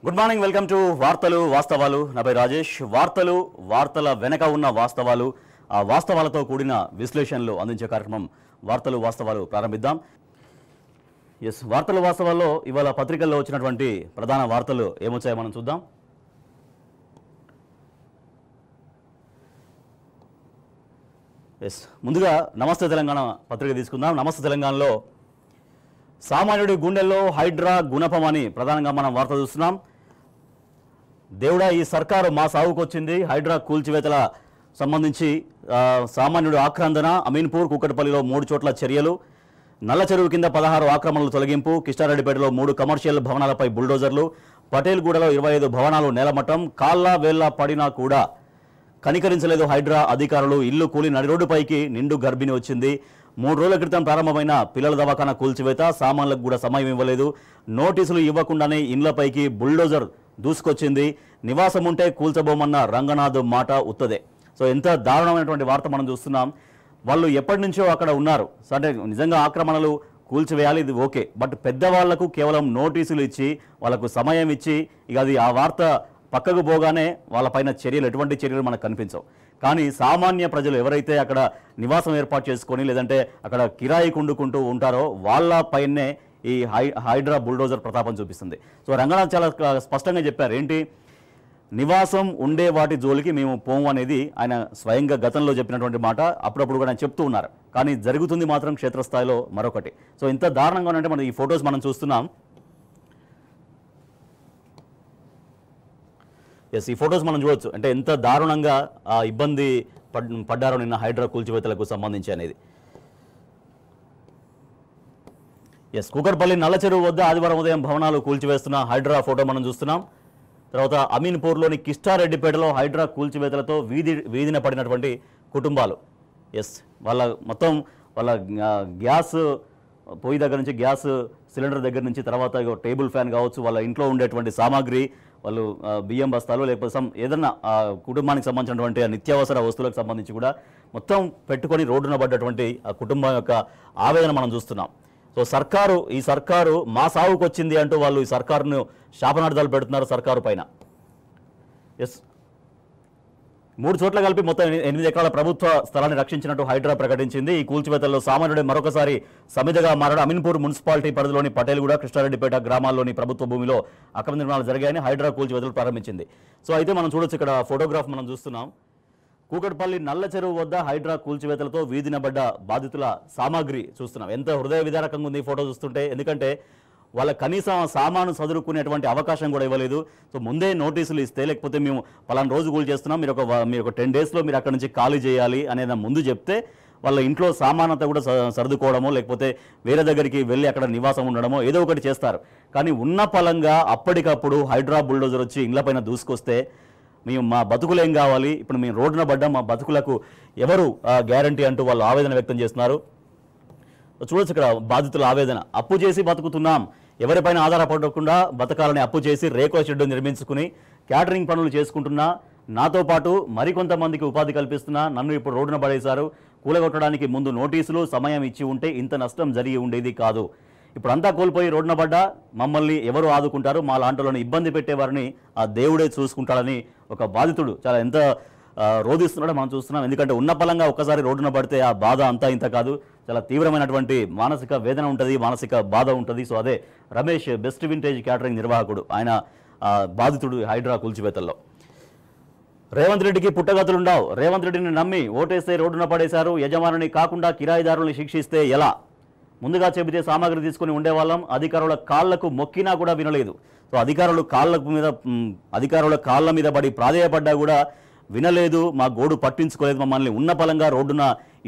Good morning, welcome to వార్తలు వాస్తవాలు. నా పేరు రాజేష్. వార్తల వెనక ఉన్న వాస్తవాలు, ఆ వాస్తవాలతో కూడిన విశ్లేషణలు అందించే కార్యక్రమం వార్తలు వాస్తవాలు ప్రారంభిద్దాం. వార్తలు వాస్తవాల్లో ఇవాళ పత్రికల్లో వచ్చినటువంటి ప్రధాన వార్తలు ఏమొచ్చాయో మనం చూద్దాం. ముందుగా నమస్తే తెలంగాణ పత్రిక తీసుకుందాం. నమస్తే తెలంగాణలో సామాన్యుడి గుండెల్లో హైడ్రా గుణపం అని ప్రధానంగా మనం వార్త చూస్తున్నాం. దేవుడా, ఈ సర్కారు మా సాగుకు వచ్చింది. హైడ్రా కూల్చివేతల సంబంధించి సామాన్యుడు ఆక్రందన, అమీన్పూర్, కూకట్పల్లిలో 3 చోట్ల చర్యలు, నల్ల చెరువు కింద 16 ఆక్రమణలు తొలగింపు, కిష్టారెడ్డిపేటలో 3 కమర్షియల్ భవనాలపై బుల్డోజర్లు, పటేల్గూడలో 25 భవనాలు నేలమట్టం, కాళ్ళ వేళ్ల పడినా కూడా కనికరించలేదు హైడ్రా అధికారులు. ఇల్లు కూలి నడి రోడ్డుపైకి నిండు గర్భిణి వచ్చింది. 3 రోజుల క్రితం ప్రారంభమైన పిల్లల దవాఖానా కూల్చివేత, సామాన్లకు కూడా సమయం ఇవ్వలేదు. నోటీసులు ఇవ్వకుండానే ఇండ్లపైకి బుల్డోజర్ దూసుకొచ్చింది. నివాసం ఉంటే కూల్చబోమన్న రంగనాథ్ మాట ఉత్తదే. సో ఎంత దారుణమైనటువంటి వార్త మనం చూస్తున్నాం. వాళ్ళు ఎప్పటి నుంచో అక్కడ ఉన్నారు. అంటే నిజంగా ఆక్రమణలు కూల్చివేయాలి, ఇది ఓకే. బట్ పెద్దవాళ్లకు కేవలం నోటీసులు ఇచ్చి వాళ్ళకు సమయం ఇచ్చి ఇక అది ఆ వార్త పక్కకు పోగానే వాళ్ళపైన చర్యలు, ఎటువంటి చర్యలు మనకు కనిపించవు. కానీ సామాన్య ప్రజలు ఎవరైతే అక్కడ నివాసం ఏర్పాటు చేసుకొని లేదంటే అక్కడ కిరాయి కుండుకుంటూ ఉంటారో వాళ్ళపైనే ఈ హైడ్రా బుల్డోజర్ ప్రతాపం చూపిస్తుంది. సో రంగనాథ్ చాలా స్పష్టంగా చెప్పారు, ఏంటి నివాసం ఉండే వాటి జోలికి మేము పోము అనేది ఆయన స్వయంగా గతంలో చెప్పినటువంటి మాట. అప్పుడప్పుడు కూడా ఆయన చెప్తూ ఉన్నారు. కానీ జరుగుతుంది మాత్రం క్షేత్రస్థాయిలో మరొకటి. సో ఇంత దారుణంగా ఉంటే మనం ఈ ఫొటోస్ మనం చూస్తున్నాం. ఈ ఫొటోస్ మనం చూడొచ్చు. అంటే ఎంత దారుణంగా ఇబ్బంది పడ్డారో నిన్న హైడ్రా కూల్చివేతలకు సంబంధించి అనేది. కూకట్పల్లి నల్ల చెరువు వద్ద ఆదివారం ఉదయం భవనాలు కూల్చివేస్తున్న హైడ్రా ఫోటో మనం చూస్తున్నాం. తర్వాత అమీన్పూర్లోని కిష్టారెడ్డిపేటలో హైడ్రా కూల్చివేతలతో వీధిన పడినటువంటి కుటుంబాలు. వాళ్ళ గ్యాస్ పొయ్యి దగ్గర నుంచి, గ్యాస్ సిలిండర్ దగ్గర నుంచి, తర్వాత టేబుల్ ఫ్యాన్ కావచ్చు, వాళ్ళ ఇంట్లో ఉండేటువంటి సామాగ్రి, వాళ్ళు బియ్యం బస్తాలు లేకపోతే ఏదన్నా కుటుంబానికి సంబంధించినటువంటి నిత్యావసర వస్తువులకు సంబంధించి కూడా మొత్తం పెట్టుకొని రోడ్డున పడ్డటువంటి ఆ కుటుంబం యొక్క ఆవేదన మనం చూస్తున్నాం. సో ఈ సర్కారు మా సాగుకు వచ్చింది అంటూ వాళ్ళు ఈ సర్కారును శాపనార్థాలు పెడుతున్నారు సర్కారు పైన. 3 చోట్ల కలిపి మొత్తం 8 ఎకరాల ప్రభుత్వ స్థలాన్ని రక్షించినట్టు హైడ్రా ప్రకటించింది. ఈ కూల్చివేతల్లో సామాన్యుడే మరొకసారి సమిధగా మారడం. అమీన్పూర్ మున్సిపాలిటీ పరిధిలోని పటేల్గూడ, కృష్ణారెడ్డిపేట గ్రామాల్లోని ప్రభుత్వ భూమిలో అక్రమ నిర్మాణాలు జరిగాయని హైడ్రా కూల్చివేతలు ప్రారంభించింది. సో అయితే మనం చూడొచ్చు, ఇక్కడ ఫోటోగ్రాఫ్ మనం చూస్తున్నాం. కూకట్పల్లి నల్ల చెరువు వద్ద హైడ్రా కూల్చివేతలతో వీధినబడ్డ బాధితుల సామాగ్రి చూస్తున్నాం. ఎంత హృదయ విదారకంగా ఉంది ఈ ఫోటో చూస్తుంటే. ఎందుకంటే వాళ్ళ కనీసం సామాను చదువుకునేటువంటి అవకాశం కూడా ఇవ్వలేదు. సో ముందే నోటీసులు ఇస్తే, లేకపోతే మేము పలానా రోజు కూల్ చేస్తున్నాం, మీరు ఒక 10 డేస్లో మీరు అక్కడి నుంచి ఖాళీ చేయాలి అనేది ముందు చెప్తే వాళ్ళ ఇంట్లో సామానంతా కూడా సర్దుకోవడమో లేకపోతే వేరే దగ్గరికి వెళ్ళి అక్కడ నివాసం ఉండడమో ఏదో ఒకటి చేస్తారు. కానీ ఉన్న పలంగా అప్పటికప్పుడు హైడ్రా బుల్డోజర్ వచ్చి ఇండ్లపైన దూసుకొస్తే మేము మా బతుకులేం కావాలి, ఇప్పుడు మేము రోడ్డున పడ్డాం, మా బతుకులకు ఎవరు గ్యారంటీ అంటూ వాళ్ళు ఆవేదన వ్యక్తం చేస్తున్నారు. చూడొచ్చు ఇక్కడ బాధితుల ఆవేదన. అప్పు చేసి బతుకుతున్నాం, ఎవరిపైన ఆధారపడకుండా బతకాలని అప్పు చేసి రేకుల షెడ్డు నిర్మించుకుని క్యాటరింగ్ పనులు చేసుకుంటున్నా, నాతో పాటు మరికొంతమందికి ఉపాధి కల్పిస్తున్నా, నన్ను ఇప్పుడు రోడ్డున పడేశారు. కూలగొట్టడానికి ముందు నోటీసులు, సమయం ఇచ్చి ఉంటే ఇంత నష్టం జరిగి ఉండేది కాదు. ఇప్పుడు అంతా కోల్పోయి రోడ్డున పడ్డా మమ్మల్ని ఎవరు ఆదుకుంటారు? మా లాంటిలోని ఇబ్బంది పెట్టేవారిని ఆ దేవుడే చూసుకుంటాడని ఒక బాధితుడు చాలా ఎంత రోధిస్తున్నాడో మనం చూస్తున్నాం. ఎందుకంటే ఉన్న పలంగా ఒక్కసారి రోడ్డున పడితే ఆ బాధ అంతా ఇంత కాదు, చాలా తీవ్రమైనటువంటి మానసిక వేదన ఉంటుంది, మానసిక బాధ ఉంటుంది. సో అదే రమేష్, బెస్ట్ వింటేజ్ క్యాటరింగ్ నిర్వాహకుడు, ఆయన బాధితుడు హైడ్రా కూల్చివేతల్లో. రేవంత్ రెడ్డికి పుట్టగతులుండవు, రేవంత్ రెడ్డిని నమ్మి ఓటేస్తే రోడ్డున పడేశారు, యజమానిని కాకుండా కిరాయిదారులను శిక్షిస్తే ఎలా? ముందుగా చెబితే సామాగ్రి తీసుకుని ఉండేవాళ్ళం, అధికారుల కాళ్లకు మొక్కినా కూడా వినలేదు. సో అధికారుల కాళ్ళ మీద పడి ప్రాధేయపడ్డా కూడా వినలేదు, మా గోడు పట్టించుకోలేదు, మమ్మల్ని ఉన్న పలంగా రోడ్డున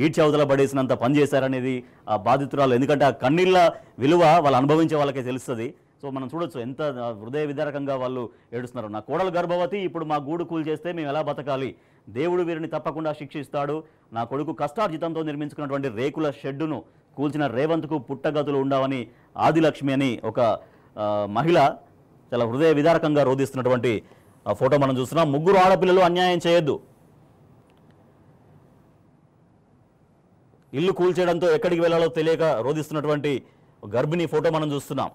ఈడ్చవతల పడేసినంత పనిచేశారనేది ఆ బాధితురాలు. ఎందుకంటే ఆ కన్నీళ్ళ విలువ వాళ్ళు అనుభవించే వాళ్ళకే తెలుస్తుంది. సో మనం చూడొచ్చు ఎంత హృదయ విదారకంగా వాళ్ళు ఏడుస్తున్నారు. నా కోడలు గర్భవతి, ఇప్పుడు మా గూడు కూల్ చేస్తే మేము ఎలా బతకాలి? దేవుడు వీరిని తప్పకుండా శిక్షిస్తాడు. నా కొడుకు కష్టార్జితంతో నిర్మించుకున్నటువంటి రేకుల షెడ్డును కూల్చిన రేవంత్కు పుట్టగతులు ఉండవని ఆదిలక్ష్మి అని ఒక మహిళ చాలా హృదయ విదారకంగా రోధిస్తున్నటువంటి ఫోటో మనం చూస్తున్నాం. 3 ఆడపిల్లలు అన్యాయం చేయొద్దు, ఇల్లు కూల్చేయడంతో ఎక్కడికి వెళ్లాలో తెలియక రోధిస్తున్నటువంటి గర్భిణీ ఫోటో మనం చూస్తున్నాం.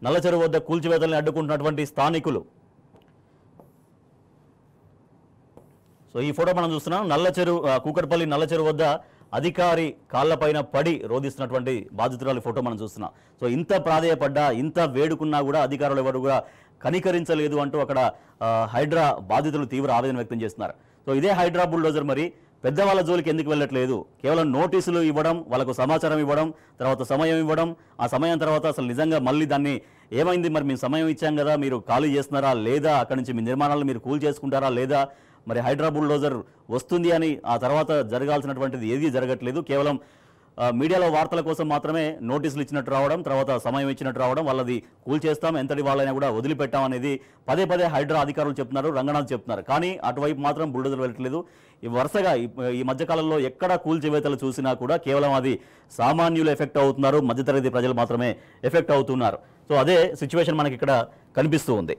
నల్లచెరువు వద్ద కూల్చివేతల్ని అడ్డుకుంటున్నటువంటి స్థానికులు. సో ఈ ఫోటో మనం చూస్తున్నాం. కూకట్పల్లి నల్లచెరువు వద్ద అధికారి కాళ్లపైన పడి రోధిస్తున్నటువంటి బాధితురాలి ఫోటో మనం చూస్తున్నాం. సో ఇంత ప్రాధేయపడ్డా, ఇంత వేడుకున్నా కూడా అధికారులు ఎవరు కూడా కనికరించలేదు అంటూ అక్కడ హైడ్రా బాధితులు తీవ్ర ఆవేదన వ్యక్తం చేస్తున్నారు. సో ఇదే హైడ్రా బుల్డోజర్ మరి పెద్దవాళ్ళ జోలికి ఎందుకు వెళ్ళట్లేదు? కేవలం నోటీసులు ఇవ్వడం, వాళ్ళకు సమాచారం ఇవ్వడం, తర్వాత సమయం ఇవ్వడం, ఆ సమయం తర్వాత అసలు నిజంగా మళ్ళీ దాన్ని ఏమైంది, మరి మేము సమయం ఇచ్చాం కదా, మీరు ఖాళీ చేస్తున్నారా లేదా, అక్కడి నుంచి మీ నిర్మాణాలను మీరు కూల్ చేసుకుంటారా లేదా, మరి హైడ్రా బుల్డోజర్ వస్తుంది అని ఆ తర్వాత జరగాల్సినటువంటిది ఏది జరగట్లేదు. కేవలం మీడియాలో వార్తల కోసం మాత్రమే నోటీసులు ఇచ్చినట్టు రావడం, తర్వాత సమయం ఇచ్చినట్టు రావడం, వాళ్ళది కూల్ చేస్తాం, ఎంతటి వాళ్ళైనా కూడా వదిలిపెట్టాం అనేది పదే పదే హైడ్రా అధికారులు చెప్తున్నారు, రంగనాథ్ చెప్తున్నారు. కానీ అటువైపు మాత్రం బుల్డోజర్ వెళ్ళట్లేదు. ఈ వరుసగా ఈ మధ్యకాలంలో ఎక్కడ కూల్చివేతలు చూసినా కూడా కేవలం అది సామాన్యులు ఎఫెక్ట్ అవుతున్నారు, మధ్యతరగతి ప్రజలు మాత్రమే ఎఫెక్ట్ అవుతున్నారు. సో అదే సిచ్యువేషన్ మనకి ఇక్కడ కనిపిస్తూ ఉంది.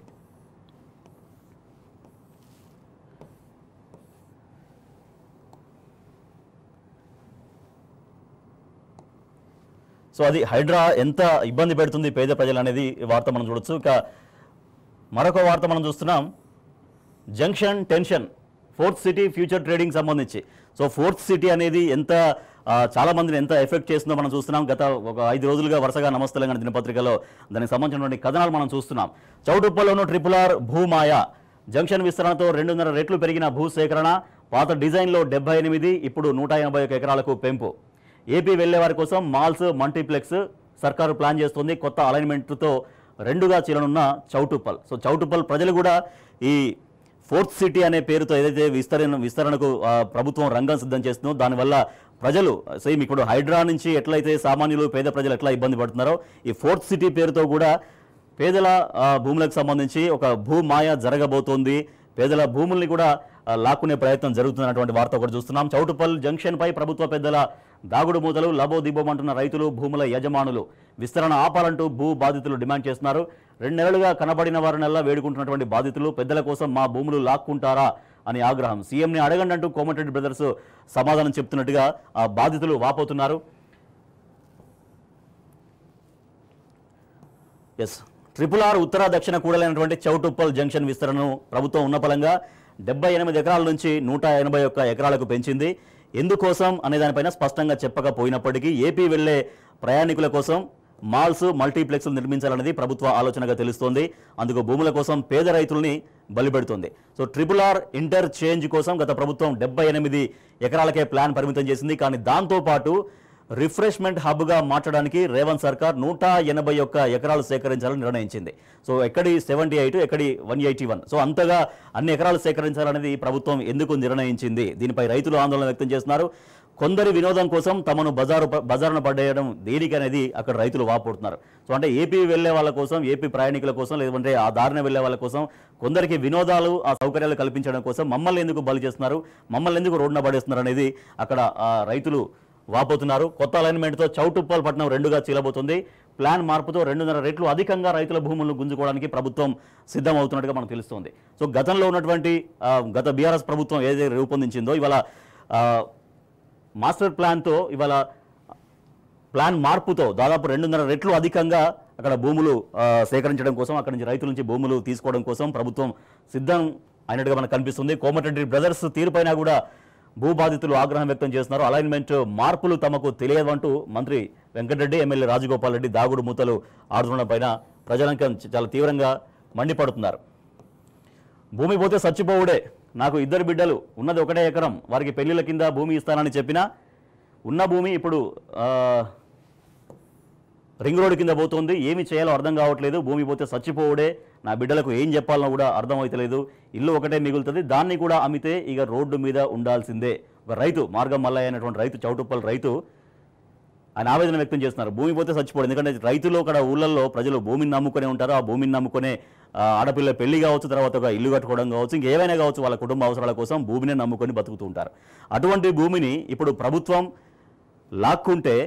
సో అది హైడ్రా ఎంత ఇబ్బంది పెడుతుంది పేద ప్రజలు అనేది వార్త మనం చూడొచ్చు. ఇక మరొక వార్త మనం చూస్తున్నాం. Junction tension, fourth city future trading సంబంధించి. సో ఫోర్త్ సిటీ అనేది ఎంత చాలా మందిని ఎంత ఎఫెక్ట్ చేస్తుందో మనం చూస్తున్నాం. గత ఒక 5 రోజులుగా వరుసగా నమస్తే తెలంగాణ దినపత్రికలో దానికి సంబంధించినటువంటి కథనాలు మనం చూస్తున్నాం. చౌటుప్పల్లోనూ RRR భూమాయ, జంక్షన్ విస్తరణతో 2.5 రెట్లు పెరిగిన భూసేకరణ, పాత డిజైన్లో 78, ఇప్పుడు 181 ఎకరాలకు పెంపు. ఏపీ వెళ్లే వారి కోసం మాల్స్, మల్టీప్లెక్స్ సర్కారు ప్లాన్ చేస్తుంది. కొత్త అలైన్మెంట్తో 2గా చీలనున్న చౌటుప్పల్. సో చౌటుప్పల్ ప్రజలు కూడా ఈ ఫోర్త్ సిటీ అనే పేరుతో ఏదైతే విస్తరణకు ప్రభుత్వం రంగం సిద్ధం చేస్తుందో దానివల్ల ప్రజలు సేమ్ ఇప్పుడు హైడ్రా నుంచి ఎట్లయితే సామాన్యులు పేద ప్రజలు ఎట్లా ఇబ్బంది పడుతున్నారో ఈ ఫోర్త్ సిటీ పేరుతో కూడా పేదల భూములకు సంబంధించి ఒక భూమాయ జరగబోతోంది. పేదల భూముల్ని కూడా లాక్కునే ప్రయత్నం జరుగుతున్నటువంటి వార్త ఒకటి చూస్తున్నాం. చౌటుప్పల్ జంక్షన్ పై ప్రభుత్వ పెద్దల దాగుడు మూతలు, లబోదిబోమంటున్న రైతులు, భూముల యజమానులు. విస్తరణ ఆపాలంటూ భూ బాధితులు డిమాండ్ చేస్తున్నారు. 2 నెలలుగా కనబడిన వారినల్లా వేడుకుంటున్నటువంటి బాధితులు పెద్దల కోసం మా భూములు లాక్కుంటారా అని ఆగ్రహం. సీఎంని అడగండి అంటూ కోమటిరెడ్డి బ్రదర్స్ సమాధానం చెప్తున్నట్టుగా ఆ బాధితులు వాపోతున్నారు. RRR ఉత్తర దక్షిణ కూడలైనటువంటి చౌటుప్పల్ జంక్షన్ విస్తరణను ప్రభుత్వం ఉన్నపలంగా 78 ఎకరాల నుంచి 181 ఎకరాలకు పెంచింది. ఎందుకోసం అనే దానిపైన స్పష్టంగా చెప్పకపోయినప్పటికీ ఏపీ వెళ్లే ప్రయాణికుల కోసం మాల్స్, మల్టీప్లెక్స్లు నిర్మించాలనేది ప్రభుత్వ ఆలోచనగా తెలుస్తోంది. అందుకు భూముల కోసం పేద రైతుల్ని బలిపెడుతోంది. సో RRR ఇంటర్చేంజ్ కోసం గత ప్రభుత్వం 78 ఎకరాలకే ప్లాన్ పరిమితం చేసింది. కానీ దాంతోపాటు రిఫ్రెష్మెంట్ హబ్గా మార్చడానికి రేవంత్ సర్కార్ 181 ఎకరాలు సేకరించాలని నిర్ణయించింది. సో ఎక్కడి 78, ఎక్కడి 181. సో అంతగా అన్ని ఎకరాలు సేకరించాలనేది ప్రభుత్వం ఎందుకు నిర్ణయించింది? దీనిపై రైతులు ఆందోళన వ్యక్తం చేస్తున్నారు. కొందరి వినోదం కోసం తమను బజారున పడేయడం దేనికి అనేది అక్కడ రైతులు వాపోతున్నారు. సో అంటే ఏపీ వెళ్లే వాళ్ళ కోసం, ఏపీ ప్రయాణికుల కోసం, లేదంటే ఆ దారిన వెళ్లే వాళ్ళ కోసం కొందరికి వినోదాలు, ఆ సౌకర్యాలు కల్పించడం కోసం మమ్మల్ని ఎందుకు బలి చేస్తున్నారు, మమ్మల్ని ఎందుకు రోడ్డున పడేస్తున్నారు అనేది అక్కడ రైతులు వాపోతున్నారు. కొత్త అలైన్మెంట్తో చౌటుప్పల్ పట్టణం 2గా చీలబోతుంది. ప్లాన్ మార్పుతో 2.5 రెట్లు అధికంగా రైతుల భూములను గుంజుకోవడానికి ప్రభుత్వం సిద్ధమవుతున్నట్టుగా మనకు తెలుస్తోంది. సో గతంలో ఉన్నటువంటి గత బీఆర్ఎస్ ప్రభుత్వం ఏదైతే రూపొందించిందో ఇవాళ మాస్టర్ ప్లాన్తో ఇవాళ ప్లాన్ మార్పుతో దాదాపు 2.5 రెట్లు అధికంగా అక్కడ భూములు సేకరించడం కోసం, అక్కడి నుంచి రైతుల నుంచి భూములు తీసుకోవడం కోసం ప్రభుత్వం సిద్ధం అయినట్టుగా మనకు కనిపిస్తుంది. కోమటిరెడ్డి బ్రదర్స్ తీరుపైన కూడా భూబాధితులు ఆగ్రహం వ్యక్తం చేస్తున్నారు. అలైన్మెంట్ మార్పులు తమకు తెలియవంటూ మంత్రి వెంకటరెడ్డి, ఎమ్మెల్యే రాజగోపాల్ రెడ్డి దాగుడు మూతలు ఆడుతున్న పైన ప్రజలంకం చాలా తీవ్రంగా మండిపడుతున్నారు. భూమి పోతే చచ్చిపోవుడే, నాకు 2 బిడ్డలు, ఉన్నది 1 ఎకరం, వారికి పెళ్లిళ్ళ కింద భూమి ఇస్తానని చెప్పినా ఉన్న భూమి ఇప్పుడు రింగ్ రోడ్డు కింద పోతుంది. ఏమి చేయాలో అర్థం కావట్లేదు. భూమి పోతే చచ్చిపోవుడే, నా బిడ్డలకు ఏం చెప్పాలనో కూడా అర్థమవుతలేదు. ఇల్లు ఒకటే మిగులుతుంది, దాన్ని కూడా అమ్మితే ఇక రోడ్డు మీద ఉండాల్సిందే. ఒక రైతు, మార్గం మల్లయ్య అయినటువంటి రైతు, చౌటుప్పల్ రైతు, ఆయన ఆవేదన వ్యక్తం చేస్తున్నారు. భూమి పోతే చచ్చిపోడు. ఎందుకంటే రైతులు అక్కడ ఊళ్ళల్లో ప్రజలు భూమిని నమ్ముకునే ఉంటారు. ఆ భూమిని నమ్ముకునే ఆడపిల్ల పెళ్లి కావచ్చు, తర్వాత ఒక ఇల్లు కట్టుకోవడం కావచ్చు, ఇంకేమైనా కావచ్చు, వాళ్ళ కుటుంబ అవసరాల కోసం భూమిని నమ్ముకొని బతుకుతూ ఉంటారు. అటువంటి భూమిని ఇప్పుడు ప్రభుత్వం లాక్కుంటే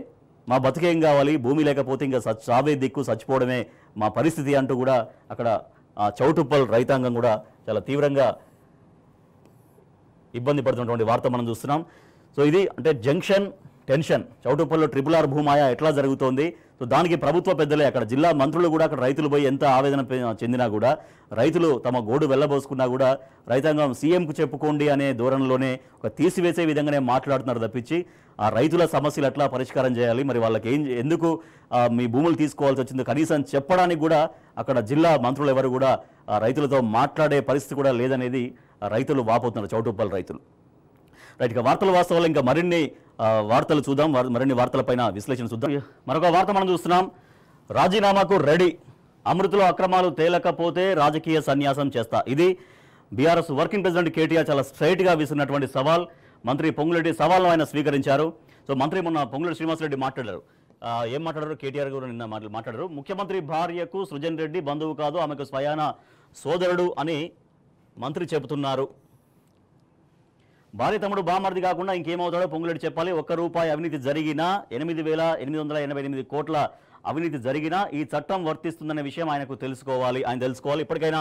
మా బతికేం కావాలి, భూమి లేకపోతే ఇంకా సావే దిక్కు, చచ్చిపోవడమే మా పరిస్థితి అంటూ కూడా అక్కడ చౌటుప్పల్ రైతాంగం కూడా చాలా తీవ్రంగా ఇబ్బంది పడుతున్నటువంటి వార్త మనం చూస్తున్నాం. సో ఇది అంటే జంక్షన్ టెన్షన్, చౌటుప్పల్లో RRR భూమాయ ఎట్లా జరుగుతోంది, సో దానికి ప్రభుత్వ పెద్దలే అక్కడ జిల్లా మంత్రులు కూడా అక్కడ రైతులు పోయి ఎంత ఆవేదన చెందినా కూడా రైతులు తమ గోడు వెళ్ళబోసుకున్నా కూడా రైతాంగం సీఎంకు చెప్పుకోండి అనే ధోరణిలోనే ఒక తీసివేసే విధంగానే మాట్లాడుతున్నారు తప్పించి ఆ రైతుల సమస్యలు ఎట్లా పరిష్కారం చేయాలి, మరి వాళ్ళకి ఎందుకు మీ భూములు తీసుకోవాల్సి వచ్చిందో కనీసం చెప్పడానికి కూడా అక్కడ జిల్లా మంత్రులు ఎవరు కూడా రైతులతో మాట్లాడే పరిస్థితి కూడా లేదనేది రైతులు వాపోతున్నారు, చౌటుప్పల్ రైతులు. రైట్, ఇక వార్తల వాస్తవాలు ఇంకా మరిన్ని వార్తలు చూద్దాం, మరిన్ని వార్తలపైన విశ్లేషణ చూద్దాం. మరొక వార్త మనం చూస్తున్నాం, రాజీనామాకు రెడీ, అమృతలో అక్రమాలు తేలకపోతే రాజకీయ సన్యాసం చేస్తా. ఇది బీఆర్ఎస్ వర్కింగ్ ప్రెసిడెంట్ కేటీఆర్ చాలా స్ట్రైట్గా విసిరినటువంటి సవాల్. మంత్రి పొంగులేటి సవాల్ను ఆయన స్వీకరించారు. సో మంత్రి మొన్న పొంగులేటి శ్రీనివాసరెడ్డి మాట్లాడారు. ఏం మాట్లాడారు కేటీఆర్ గారు నిన్న మాట్లాడారు. ముఖ్యమంత్రి భార్యకు సృజన్ రెడ్డి బంధువు కాదు, ఆమెకు స్వయాన సోదరుడు అని మంత్రి చెబుతున్నారు. భార్య తమ్ముడు బామర్ది కాకుండా ఇంకేమవుతాడో పొంగులేటి చెప్పాలి. ₹1 అవినీతి జరిగినా 8,888 కోట్ల అవినీతి జరిగినా ఈ చట్టం వర్తిస్తుందనే విషయం ఆయనకు తెలుసుకోవాలి. ఇప్పటికైనా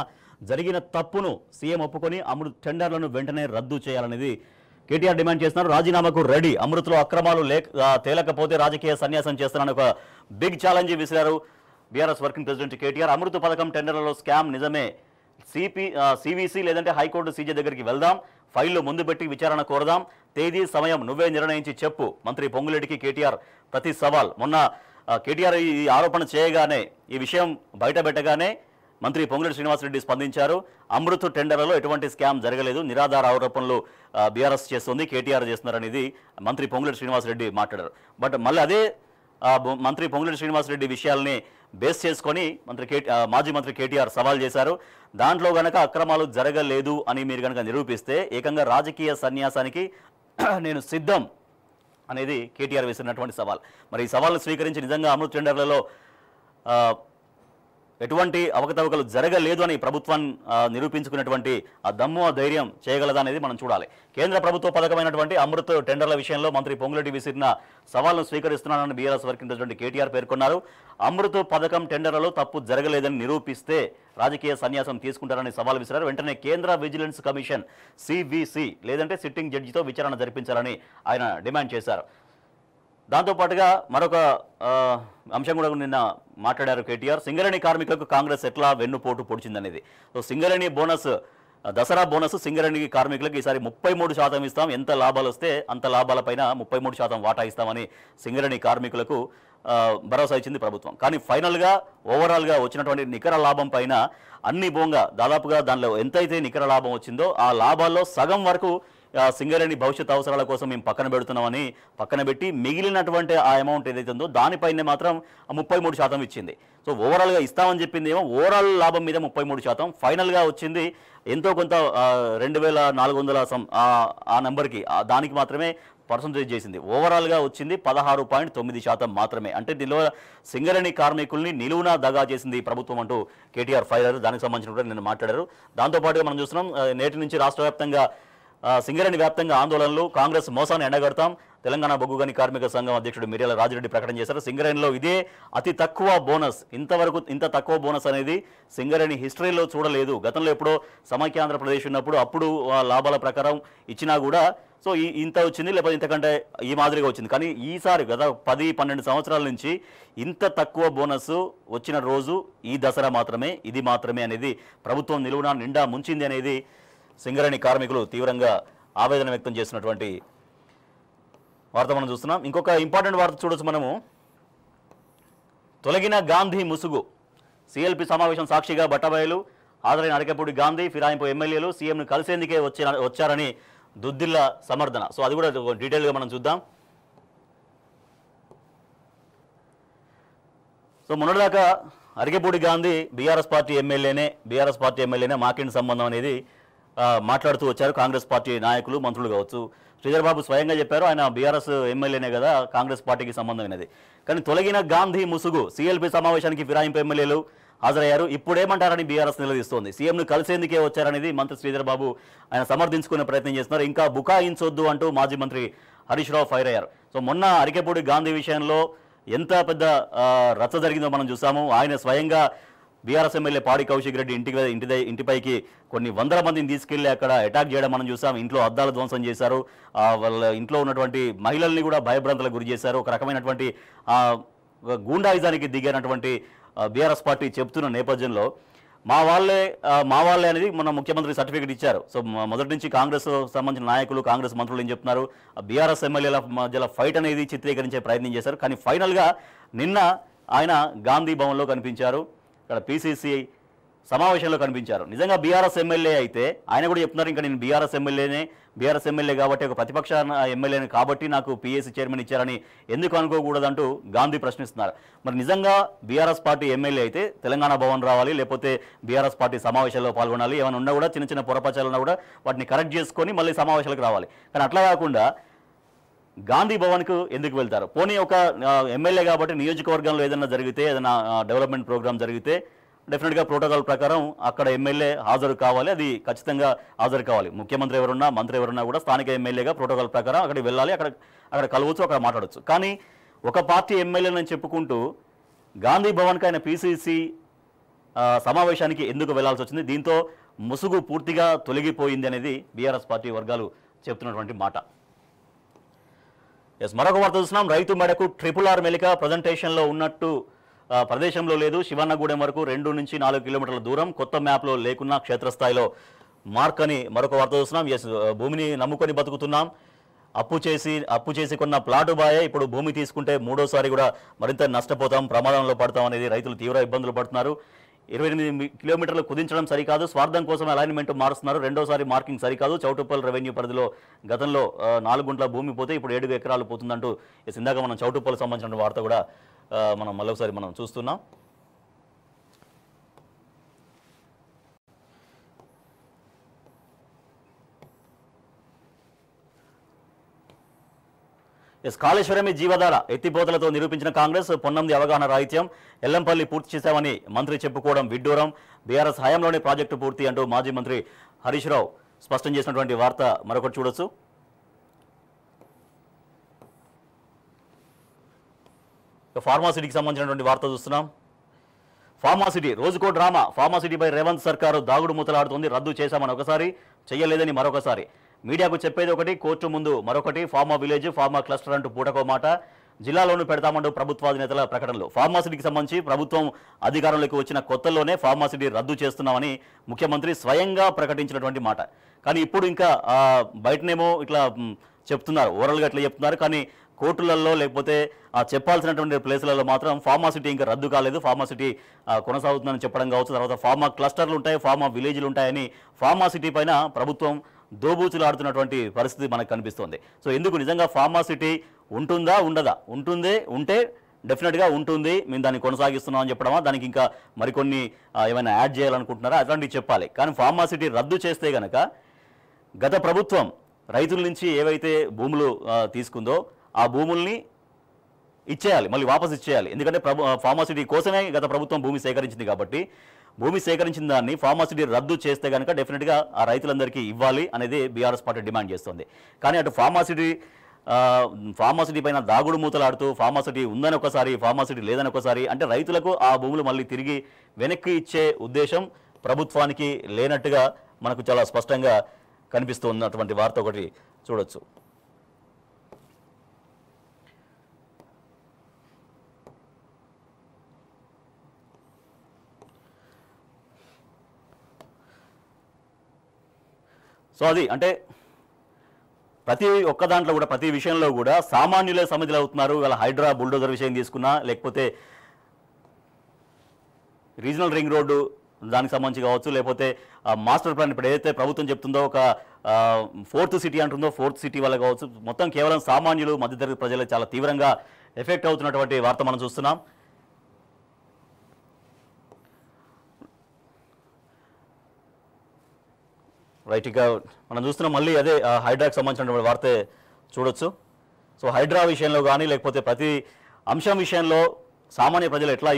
జరిగిన తప్పును సీఎం ఒప్పుకొని అమృత్ టెండర్లను వెంటనే రద్దు చేయాలనేది కేటీఆర్ డిమాండ్ చేస్తున్నారు. రాజీనామాకు రెడీ, అమృత్లో అక్రమాలు తేలకపోతే రాజకీయ సన్యాసం చేస్తున్నారని ఒక బిగ్ ఛాలెంజ్ విసిరారు BRS working president KTR. Amrit పథకం టెండర్లలో స్కామ్ నిజమే, సివిసి లేదంటే హైకోర్టు సీజే దగ్గరికి వెళ్దాం, ఫైళ్లు ముందు పెట్టి విచారణ కోరదాం, తేదీ సమయం నువ్వే నిర్ణయించి చెప్పు. మంత్రి పొంగులేటికి కేటీఆర్ ప్రతి సవాల్. మొన్న కేటీఆర్ ఈ ఆరోపణ చేయగానే, ఈ విషయం బయటపెట్టగానే మంత్రి పొంగులేటి శ్రీనివాసరెడ్డి స్పందించారు. అమృత్ టెండర్లలో ఎటువంటి స్కామ్ జరగలేదు, నిరాధార ఆరోపణలు బీఆర్ఎస్ చేస్తుంది, కేటీఆర్ చేస్తున్నారనేది మంత్రి పొంగులేటి శ్రీనివాసరెడ్డి మాట్లాడారు. బట్ మళ్ళీ అదే మంత్రి పొంగులేటి శ్రీనివాసరెడ్డి విషయాల్ని బేస్ చేసుకొని మాజీ మంత్రి కేటీఆర్ సవాల్ చేశారు. దాంట్లో గనక అక్రమాలు జరగలేదు అని మీరు కనుక నిరూపిస్తే ఏకంగా రాజకీయ సన్యాసానికి నేను సిద్ధం అనేది కేటీఆర్ వేసినటువంటి సవాల్. మరి ఈ సవాల్ను స్వీకరించి నిజంగా అమృత్ టెండర్లలో ఎటువంటి అవకతవకలు జరగలేదు అని ప్రభుత్వం నిరూపించుకున్నటువంటి ఆ దమ్ము ఆ ధైర్యం చేయగలదా అనేది మనం చూడాలి. కేంద్ర ప్రభుత్వ పథకమైనటువంటి అమృత్ టెండర్ల విషయంలో మంత్రి పొంగులేటి విసిరిన సవాల్ను స్వీకరిస్తున్నానని బీఆర్ఎస్ వర్కింగ్ ప్రెసిడెంట్ కేటీఆర్ పేర్కొన్నారు. అమృత్ పథకం టెండర్లలో తప్పు జరగలేదని నిరూపిస్తే రాజకీయ సన్యాసం తీసుకుంటారని సవాల్ విసిరారు. వెంటనే కేంద్ర విజిలెన్స్ కమిషన్ సివిసి లేదంటే సిట్టింగ్ జడ్జితో విచారణ జరిపించాలని ఆయన డిమాండ్ చేశారు. దాంతోపాటుగా మరొక అంశం కూడా నిన్న మాట్లాడారు కేటీఆర్. సింగరేణి కార్మికులకు కాంగ్రెస్ ఎట్లా వెన్నుపోటు పొడిచిందనేది. So Singareni bonus, Dasara bonus Singareni కార్మికులకు ఈసారి 33% ఇస్తాం, ఎంత లాభాలు వస్తే అంత లాభాలపైన 33% వాటా ఇస్తామని సింగరేణి కార్మికులకు భరోసా ఇచ్చింది ప్రభుత్వం. కానీ ఫైనల్గా ఓవరాల్గా వచ్చినటువంటి నికర లాభం పైన అన్ని బోంగా దాదాపుగా దానిలో ఎంతైతే నికర లాభం వచ్చిందో ఆ లాభాల్లో సగం వరకు సింగరేణి భవిష్యత్ అవసరాల కోసం మేము పక్కన పెడుతున్నామని పక్కన పెట్టి మిగిలినటువంటి ఆ అమౌంట్ ఏదైతే ఉందో దానిపైనే మాత్రం 33% ఇచ్చింది. సో ఓవరాల్గా ఇస్తామని చెప్పింది ఏమో ఓవరాల్ లాభం మీద 33%, ఫైనల్గా వచ్చింది ఎంతో కొంత 2,400 ఆ నెంబర్కి, దానికి మాత్రమే పర్సంటేజ్ చేసింది. ఓవరాల్గా వచ్చింది 16.9% మాత్రమే. అంటే దీనిలో సింగరేణి కార్మికుల్ని నిలువునా దగా చేసింది ప్రభుత్వం అంటూ కేటీఆర్ ఫైర్. దానికి సంబంధించిన కూడా నేను మాట్లాడారు. దాంతోపాటుగా మనం చూస్తున్నాం నేటి నుంచి రాష్ట్ర వ్యాప్తంగా సింగరేణి వ్యాప్తంగా ఆందోళనలు, కాంగ్రెస్ మోసాన్ని ఎండగడతాం. తెలంగాణ బొగ్గు గని కార్మిక సంఘం అధ్యక్షుడు మిర్యాల రాజిరెడ్డి ప్రకటన చేశారు. సింగరేణిలో ఇదే అతి తక్కువ బోనస్, ఇంతవరకు ఇంత తక్కువ బోనస్ అనేది సింగరేణి హిస్టరీలో చూడలేదు. గతంలో ఎప్పుడో సమైక్య ఆంధ్రప్రదేశ్ ఉన్నప్పుడు అప్పుడు లాభాల ప్రకారం ఇచ్చినా కూడా సో ఇంత వచ్చింది, లేకపోతే ఇంతకంటే ఈ మాదిరిగా వచ్చింది. కానీ ఈసారి గత 10-12 సంవత్సరాల నుంచి ఇంత తక్కువ బోనస్ వచ్చిన రోజు ఈ దసరా మాత్రమే, ఇది మాత్రమే అనేది ప్రభుత్వం నిలువునా నిండా ముంచింది అనేది సింగరేణి కార్మికులు తీవ్రంగా ఆవేదన వ్యక్తం చేసినటువంటి వార్త మనం చూస్తున్నాం. ఇంకొక ఇంపార్టెంట్ వార్త చూడొచ్చు మనము. తొలగిన గాంధీ ముసుగు, సిఎల్పి సమావేశం సాక్షిగా బట్టబయలు, హాజరైన అరకెపూడి గాంధీ, ఫిరాయింపు ఎమ్మెల్యేలు సీఎంను కలిసేందుకే వచ్చారని దుద్దిల్ల సమర్థన. సో అది కూడా డీటెయిల్గా మనం చూద్దాం. సో మొన్నటిదాకా అరకెపూడి గాంధీ బీఆర్ఎస్ పార్టీ ఎమ్మెల్యేనే మాకేంటి సంబంధం అనేది మాట్లాడుతూ వచ్చారు కాంగ్రెస్ పార్టీ నాయకులు, మంత్రులు కావచ్చు. శ్రీధర్ బాబు స్వయంగా చెప్పారు ఆయన బీఆర్ఎస్ ఎమ్మెల్యేనే కదా, కాంగ్రెస్ పార్టీకి సంబంధమైనది. కానీ తొలగిన గాంధీ ముసుగు, సిఎల్పి సమావేశానికి ఫిరాయింపు ఎమ్మెల్యేలు హాజరయ్యారు. ఇప్పుడేమంటారని బీఆర్ఎస్ నిలదీస్తోంది. సీఎంను కలిసేందుకే వచ్చారనేది మంత్రి శ్రీధర్ బాబు ఆయన సమర్థించుకునే ప్రయత్నం చేస్తున్నారు. ఇంకా బుకాయించొద్దు అంటూ మాజీ మంత్రి హరీష్ రావు ఫైర్ అయ్యారు. సో మొన్న అరకెపూడి గాంధీ విషయంలో ఎంత పెద్ద రచ్చ జరిగిందో మనం చూసాము. ఆయన స్వయంగా బీఆర్ఎస్ ఎమ్మెల్యే పాడి కౌశిక్ రెడ్డి ఇంటిపైకి కొన్ని వందల మందిని తీసుకెళ్లి అక్కడ అటాక్ చేయడం మనం చూసాం. ఇంట్లో అద్దాలు ధ్వంసం చేశారు, వాళ్ళ ఇంట్లో ఉన్నటువంటి మహిళల్ని కూడా భయభ్రాంతులకు గురి చేశారు. ఒక రకమైనటువంటి గూండాయిజానికి దిగినటువంటి బీఆర్ఎస్ పార్టీ చెప్తున్న నేపథ్యంలో మా వాళ్ళే అనేది మన ముఖ్యమంత్రి సర్టిఫికేట్ ఇచ్చారు. సో మొదటి నుంచి కాంగ్రెస్ సంబంధించిన నాయకులు, కాంగ్రెస్ మంత్రులు ఏం చెప్తున్నారు, బీఆర్ఎస్ ఎమ్మెల్యేల మధ్యలో ఫైట్ అనేది చిత్రీకరించే ప్రయత్నం చేశారు. కానీ ఫైనల్గా నిన్న ఆయన గాంధీ భవన్లో కనిపించారు, ఇక్కడ పీసీసీ సమావేశంలో కనిపించారు. నిజంగా బీఆర్ఎస్ ఎమ్మెల్యే అయితే ఆయన కూడా చెప్తున్నారు, ఇంకా నేను బీఆర్ఎస్ ఎమ్మెల్యే కాబట్టి ఒక ప్రతిపక్ష ఎమ్మెల్యేని కాబట్టి నాకు పీఏసీ చైర్మన్ ఇచ్చారని ఎందుకు అనుకోకూడదంటూ గాంధీ ప్రశ్నిస్తున్నారు. మరి నిజంగా బీఆర్ఎస్ పార్టీ ఎమ్మెల్యే అయితే తెలంగాణ భవన్ రావాలి, లేకపోతే బీఆర్ఎస్ పార్టీ సమావేశాల్లో పాల్గొనాలి, ఏమైనా ఉన్నా కూడా చిన్న చిన్న పొరపాచాలు ఉన్నా కూడా వాటిని కరెక్ట్ చేసుకొని మళ్ళీ సమావేశాలకు రావాలి. కానీ అట్లా కాకుండా గాంధీ భవన్కు ఎందుకు వెళ్తారు? పోనీ ఒక ఎమ్మెల్యే కాబట్టి నియోజకవర్గంలో ఏదైనా జరిగితే, ఏదైనా డెవలప్మెంట్ ప్రోగ్రామ్ జరిగితే డెఫినెట్గా ప్రోటోకాల్ ప్రకారం అక్కడ ఎమ్మెల్యే హాజరు కావాలి, అది ఖచ్చితంగా హాజరు కావాలి. ముఖ్యమంత్రి ఎవరున్నా, మంత్రి ఎవరున్నా కూడా స్థానిక ఎమ్మెల్యేగా ప్రోటోకాల్ ప్రకారం అక్కడికి వెళ్ళాలి, అక్కడ కలవచ్చు, అక్కడ మాట్లాడవచ్చు. కానీ ఒక పార్టీ ఎమ్మెల్యేలని చెప్పుకుంటూ గాంధీ భవన్కి ఆయన పీసీసీ సమావేశానికి ఎందుకు వెళ్లాల్సి వచ్చింది? దీంతో ముసుగు పూర్తిగా తొలగిపోయింది అనేది బీఆర్ఎస్ పార్టీ వర్గాలు చెప్తున్నటువంటి మాట. మరొక వార్త చూస్తున్నాం. రైతు మెడకు RRR మెలిక ప్రజెంటేషన్లో ఉన్నట్టు ప్రదేశంలో లేదు. శివన్నగూడెం వరకు 2 నుంచి 4 కిలోమీటర్ల దూరం, కొత్త మ్యాప్లో లేకున్నా క్షేత్రస్థాయిలో మార్క్ అని మరొక వార్త చూస్తున్నాం. భూమిని నమ్ముకొని బతుకుతున్నాం, అప్పు చేసి కొన్న ప్లాటు బాయే ఇప్పుడు భూమి తీసుకుంటే మూడోసారి కూడా మరింత నష్టపోతాం, ప్రమాదంలో పడతాం అనేది రైతులు తీవ్ర ఇబ్బందులు పడుతున్నారు. 28 కిలోమీటర్లు కుదించడం సరికాదు, స్వార్థం కోసం అలైన్మెంట్ మారుస్తున్నారు, రెండోసారి మార్కింగ్ సరికాదు. చౌటుప్పల్ రెవెన్యూ పరిధిలో గతంలో 4 గుంట్ల భూమి పోతే ఇప్పుడు 7 ఎకరాలు పోతుందంటూ ఇందాక మనం చౌటుప్పల్ సంబంధించిన వార్త కూడా మనం మళ్ళొకసారి మనం చూస్తున్నాం. కాళేశ్వరమే జీవధార, ఎత్తిపోతలతో నిరూపించిన కాంగ్రెస్. పొన్నంది అవగాహన రాహిత్యం, ఎల్లంపల్లి పూర్తి చేశామని మంత్రి చెప్పుకోవడం విడ్డూరం. బీఆర్ఎస్ హయాంలోనే ప్రాజెక్టు పూర్తి అంటూ మాజీ మంత్రి హరీష్ రావు స్పష్టం చేసినటువంటి వార్త మరొకటి చూడొచ్చు. ఫార్మాసిటీకి సంబంధించినటువంటి వార్త చూస్తున్నాం. ఫార్మాసిటీ రోజుకో డ్రామా. ఫార్మాసిటీపై రేవంత్ సర్కారు దాగుడు మూతలాడుతోంది. రద్దు చేశామని ఒకసారి, చేయలేదని మరొకసారి. మీడియాకు చెప్పేది ఒకటి, కోర్టు ముందు మరొకటి. ఫార్మా విలేజ్, ఫార్మా క్లస్టర్ అంటూ పూటకో మాట. జిల్లాలోనూ పెడతామంటూ ప్రభుత్వాధినేతల ప్రకటనలు. ఫార్మాసిటీకి సంబంధించి ప్రభుత్వం అధికారంలోకి వచ్చిన కొత్తల్లోనే ఫార్మాసిటీ రద్దు చేస్తున్నామని ముఖ్యమంత్రి స్వయంగా ప్రకటించినటువంటి మాట. కానీ ఇప్పుడు ఇంకా బయటనేమో ఇట్లా చెప్తున్నారు, ఓవరాల్గా ఇట్లా చెప్తున్నారు. కానీ కోర్టులలో లేకపోతే చెప్పాల్సినటువంటి ప్లేసులలో మాత్రం ఫార్మాసిటీ ఇంకా రద్దు కాలేదు, ఫార్మాసిటీ కొనసాగుతుందని చెప్పడం కావచ్చు. తర్వాత ఫార్మా క్లస్టర్లు ఉంటాయి, ఫార్మా విలేజ్లు ఉంటాయని ఫార్మాసిటీ పైన ప్రభుత్వం దోబూచులాడుతున్నటువంటి పరిస్థితి మనకు కనిపిస్తోంది. సో ఎందుకు నిజంగా ఫార్మాసిటీ ఉంటుందా ఉండదా? ఉంటే డెఫినెట్గా ఉంటుంది, మేము దాన్ని కొనసాగిస్తున్నాం అని చెప్పడమా, దానికి ఇంకా మరికొన్ని ఏమైనా యాడ్ చేయాలనుకుంటున్నారా, అట్లాంటివి చెప్పాలి. కానీ ఫార్మాసిటీ రద్దు చేస్తే కనుక గత ప్రభుత్వం రైతుల నుంచి ఏవైతే భూములు తీసుకుందో ఆ భూముల్ని ఇచ్చేయాలి, మళ్ళీ వాపసు ఇచ్చేయాలి. ఎందుకంటే ఫార్మాసిటీ కోసమే గత ప్రభుత్వం భూమి సేకరించింది కాబట్టి భూమి సేకరించిన దాన్ని ఫార్మాసిటీ రద్దు చేస్తే కనుక డెఫినెట్గా ఆ రైతులందరికీ ఇవ్వాలి అనేది బీఆర్ఎస్ పార్టీ డిమాండ్ చేస్తుంది. కానీ అటు ఫార్మాసిటీ పైన దాగుడు మూతలాడుతూ ఫార్మాసిటీ ఉందని ఒకసారి, ఫార్మాసిటీ లేదని ఒకసారి, అంటే రైతులకు ఆ భూములు మళ్ళీ తిరిగి వెనక్కి ఇచ్చే ఉద్దేశం ప్రభుత్వానికి లేనట్టుగా మనకు చాలా స్పష్టంగా కనిపిస్తున్నటువంటి వార్త ఒకటి చూడొచ్చు. సో అది అంటే ప్రతి ఒక్క దాంట్లో కూడా, ప్రతి విషయంలో కూడా సామాన్యులే సమితులు అవుతున్నారు. ఇలా హైడ్రా బుల్డోజర్ విషయం తీసుకున్నా, లేకపోతే రీజనల్ రింగ్ రోడ్డు దానికి సంబంధించి కావచ్చు, లేకపోతే మాస్టర్ ప్లాన్ ఇప్పుడు ఏదైతే ప్రభుత్వం చెప్తుందో ఒక 4th సిటీ అంటుందో 4th సిటీ వల్ల కావచ్చు, మొత్తం కేవలం సామాన్యులు, మధ్యతరగతి ప్రజలు చాలా తీవ్రంగా ఎఫెక్ట్ అవుతున్నటువంటి వార్త మనం చూస్తున్నాం. రైట్, ఇక మనం చూస్తున్నాం మళ్ళీ అదే హైడ్రాకి సంబంధించినటువంటి వార్త చూడొచ్చు. సో హైడ్రా విషయంలో కానీ లేకపోతే ప్రతి అంశం విషయంలో సామాన్య ప్రజలు ఎట్లా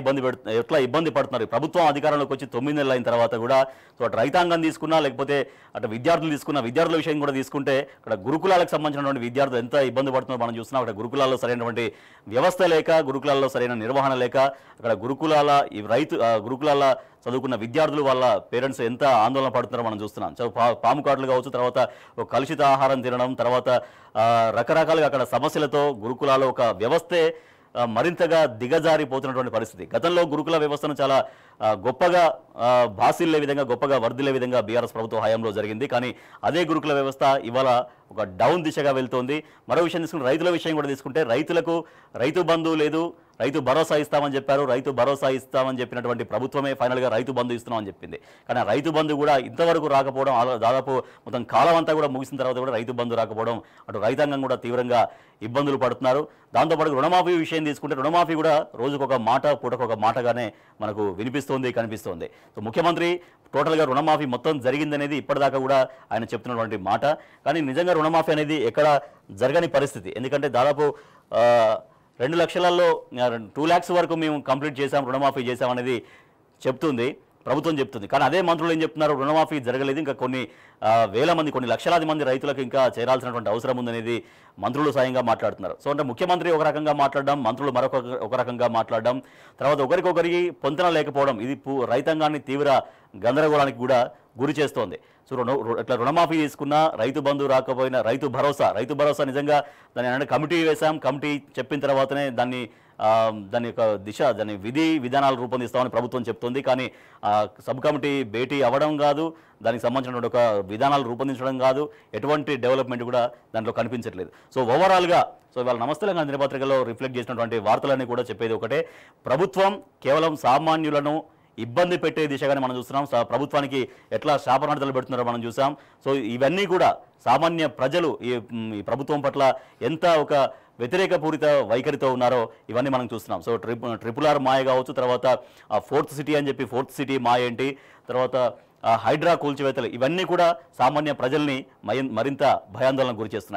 ఇబ్బంది పడుతున్నారు. ప్రభుత్వం అధికారంలోకి వచ్చి 9 నెలలు అయిన తర్వాత కూడా, సో అటు రైతాంగం తీసుకున్నా, లేకపోతే అటు విద్యార్థులు తీసుకున్నా, విద్యార్థుల విషయం కూడా తీసుకుంటే అక్కడ గురుకులాలకు సంబంధించినటువంటి విద్యార్థులు ఎంత ఇబ్బంది పడుతున్నారో మనం చూస్తున్నాం. అక్కడ గురుకులాల్లో సరైనటువంటి వ్యవస్థ లేక, గురుకులాల్లో సరైన నిర్వహణ లేక, అక్కడ గురుకులాల చదువుకున్న విద్యార్థులు వాళ్ళ పేరెంట్స్ ఎంత ఆందోళన పడుతున్నారో మనం చూస్తున్నాం. పాము కాట్లు కావచ్చు, తర్వాత ఒక కలుషిత ఆహారం తినడం, తర్వాత రకరకాలుగా అక్కడ సమస్యలతో గురుకులాల్లో ఒక వ్యవస్థే మరింతగా దిగజారిపోతున్నటువంటి పరిస్థితి. గతంలో గురుకుల వ్యవస్థను చాలా గొప్పగా బాసిల్లే విధంగా, గొప్పగా వర్ధిల్లే విధంగా బీఆర్ఎస్ ప్రభుత్వ హయాంలో జరిగింది. కానీ అదే గురుకుల వ్యవస్థ ఇవాళ ఒక డౌన్ దిశగా వెళ్తోంది. మరో విషయం తీసుకుంటే రైతుల విషయం కూడా తీసుకుంటే రైతులకు రైతు బంధు లేదు, రైతు భరోసా ఇస్తామని చెప్పారు. రైతు భరోసా ఇస్తామని చెప్పినటువంటి ప్రభుత్వమే ఫైనల్గా రైతు బంధు ఇస్తున్నామని చెప్పింది. కానీ ఆ రైతు బంధు కూడా ఇంతవరకు రాకపోవడం, దాదాపు మొత్తం కాలం అంతా కూడా ముగిసిన తర్వాత కూడా రైతు బంధు రాకపోవడం, అటు రైతాంగం కూడా తీవ్రంగా ఇబ్బందులు పడుతున్నారు. దాంతోపాటు రుణమాఫీ విషయం తీసుకుంటే రుణమాఫీ కూడా రోజుకొక మాట, పూటకొక మాటగానే మనకు వినిపిస్తోంది, కనిపిస్తోంది. సో ముఖ్యమంత్రి టోటల్గా రుణమాఫీ మొత్తం జరిగిందనేది ఇప్పటిదాకా కూడా ఆయన చెప్తున్నటువంటి మాట. కానీ నిజంగా రుణమాఫీ అనేది ఎక్కడ జరగని పరిస్థితి. ఎందుకంటే దాదాపు 2 లక్షలలో 2 lakhs వరకు మేము కంప్లీట్ చేసాం, రుణమాఫీ చేసాం అనేది చెప్తుంది ప్రభుత్వం చెప్తుంది. కానీ అదే మంత్రులు ఏం చెప్తున్నారు, రుణమాఫీ జరగలేదు, ఇంకా కొన్ని వేల మంది, కొన్ని లక్షలాది మంది రైతులకు ఇంకా చేరాల్సినటువంటి అవసరం ఉందనేది మంత్రులు స్వయంగా మాట్లాడుతున్నారు. సో అంటే ముఖ్యమంత్రి ఒక రకంగా మాట్లాడడం, మంత్రులు ఒక రకంగా మాట్లాడడం, తర్వాత ఒకరికొకరికి పొంతన లేకపోవడం, ఇది రైతాంగాన్ని తీవ్ర గందరగోళానికి కూడా గురి చేస్తోంది. సో ఇట్లా రుణమాఫీ తీసుకున్నా, రైతు బంధు రాకపోయినా, రైతు భరోసా నిజంగా దాని అంటే కమిటీ వేశాం, కమిటీ చెప్పిన తర్వాతనే దాని యొక్క దిశ, దాని విధానాలు రూపొందిస్తామని ప్రభుత్వం చెప్తోంది. కానీ సబ్ కమిటీ భేటీ అవ్వడం కాదు, దానికి సంబంధించినటువంటి ఒక విధానాలు రూపొందించడం కాదు, ఎటువంటి డెవలప్మెంట్ కూడా దాంట్లో కనిపించట్లేదు. సో ఓవరాల్గా ఇవాళ నమస్తే తెలంగాణ దినపత్రికలో రిఫ్లెక్ట్ చేసినటువంటి వార్తలన్నీ కూడా చెప్పేది ఒకటే, ప్రభుత్వం కేవలం సామాన్యులను ఇబ్బంది పెట్టే దిశగానే మనం చూస్తున్నాం. ప్రభుత్వానికి ఎట్లా శాపనార్థాలు పెడుతున్నారో మనం చూసాం. సో ఇవన్నీ కూడా సామాన్య ప్రజలు ఈ ప్రభుత్వం పట్ల ఎంత ఒక వ్యతిరేకపూరిత వైఖరితో ఉన్నారో ఇవన్నీ మనం చూస్తున్నాం. సో ట్రిపుల్ ఆర్ మాయ కావచ్చు, తర్వాత 4th సిటీ అని చెప్పి 4th సిటీ మాయ ఏంటి, తర్వాత హైడ్రా కూల్చివేతలు, ఇవన్నీ కూడా సామాన్య ప్రజల్ని మరింత భయాందోళనకు గురి చేస్తున్నాయి.